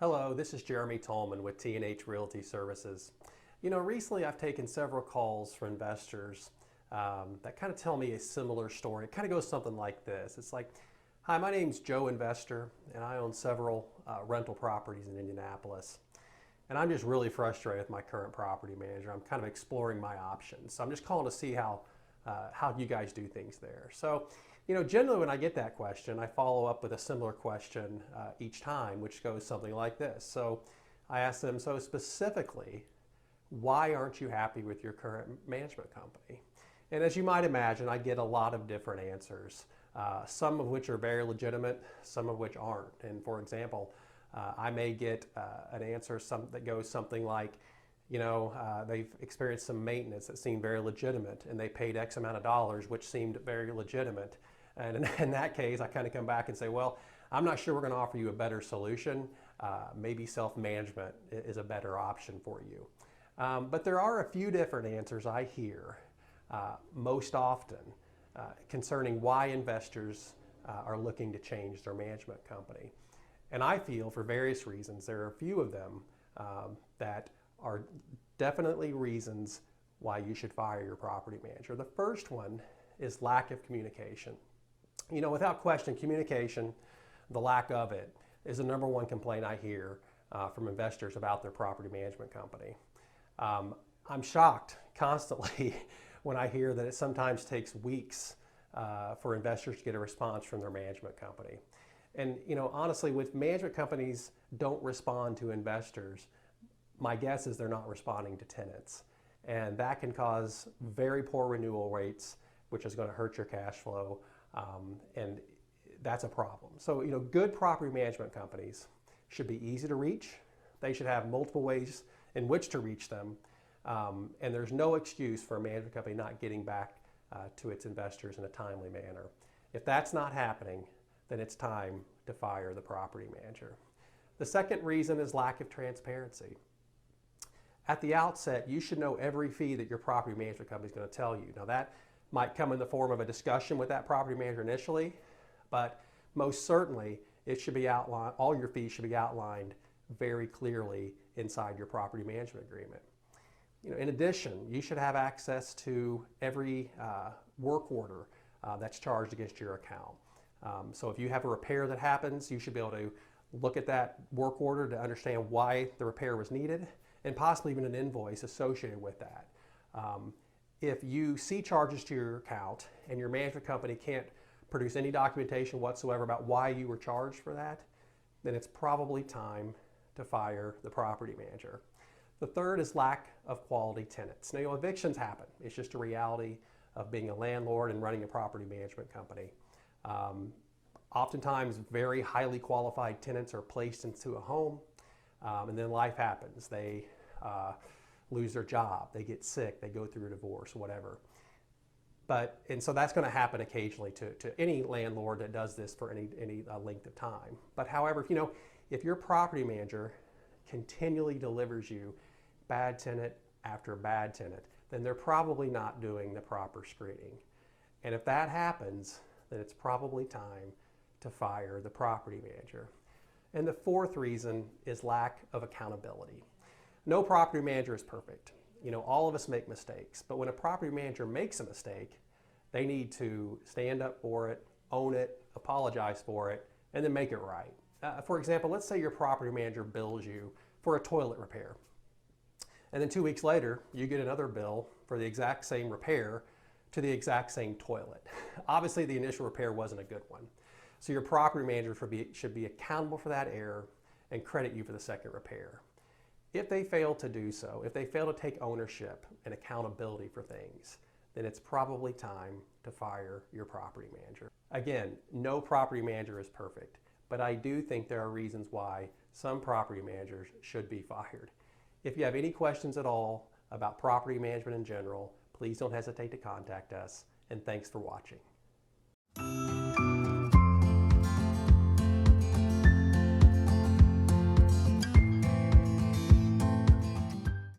Hello, this is Jeremy Tolman with T&H Realty Services. Recently I've taken several calls from investors that kind of tell me a similar story. It kind of goes something like this. It's like, hi, my name's Joe Investor, and I own several rental properties in Indianapolis. And I'm just really frustrated with my current property manager. I'm kind of exploring my options. So I'm just calling to see how you guys do things there. So, generally when I get that question, I follow up with a similar question each time, which goes something like this. So I ask them, so specifically, why aren't you happy with your current management company? And as you might imagine, I get a lot of different answers, some of which are very legitimate, some of which aren't. And for example, I may get an answer that goes something like, they've experienced some maintenance that seemed very legitimate, and they paid X amount of dollars, which seemed very legitimate. And in that case, I kind of come back and say, well, I'm not sure we're going to offer you a better solution. Maybe self-management is a better option for you. But there are a few different answers I hear most often concerning why investors are looking to change their management company. And I feel for various reasons, there are a few of them that are definitely reasons why you should fire your property manager. The first one is lack of communication. Without question, communication, the lack of it, is the number one complaint I hear from investors about their property management company. I'm shocked constantly when I hear that it sometimes takes weeks for investors to get a response from their management company. And honestly, with management companies don't respond to investors, my guess is they're not responding to tenants. And that can cause very poor renewal rates, which is going to hurt your cash flow. And that's a problem. So, good property management companies should be easy to reach. They should have multiple ways in which to reach them. And there's no excuse for a management company not getting back to its investors in a timely manner. If that's not happening, then it's time to fire the property manager. The second reason is lack of transparency. At the outset, you should know every fee that your property management company is going to tell you. Now that might come in the form of a discussion with that property manager initially, but most certainly it should be outlined, all your fees should be outlined very clearly inside your property management agreement. In addition, you should have access to every work order that's charged against your account. So if you have a repair that happens, you should be able to look at that work order to understand why the repair was needed, and possibly even an invoice associated with that. If you see charges to your account and your management company can't produce any documentation whatsoever about why you were charged for that, then it's probably time to fire the property manager. The third is lack of quality tenants. Now, evictions happen. It's just a reality of being a landlord and running a property management company. Oftentimes, very highly qualified tenants are placed into a home, and then life happens. They lose their job, they get sick, they go through a divorce, whatever. And so that's going to happen occasionally to any landlord that does this for any length of time. But however, if your property manager continually delivers you bad tenant after bad tenant, then they're probably not doing the proper screening. And if that happens, then it's probably time to fire the property manager. And the fourth reason is lack of accountability. No property manager is perfect. All of us make mistakes, but when a property manager makes a mistake, they need to stand up for it, own it, apologize for it, and then make it right. For example, let's say your property manager bills you for a toilet repair. And then 2 weeks later, you get another bill for the exact same repair to the exact same toilet. Obviously, the initial repair wasn't a good one. So your property manager should be accountable for that error and credit you for the second repair. If they fail to do so, if they fail to take ownership and accountability for things, then it's probably time to fire your property manager. Again, no property manager is perfect, but I do think there are reasons why some property managers should be fired. If you have any questions at all about property management in general, please don't hesitate to contact us, and thanks for watching.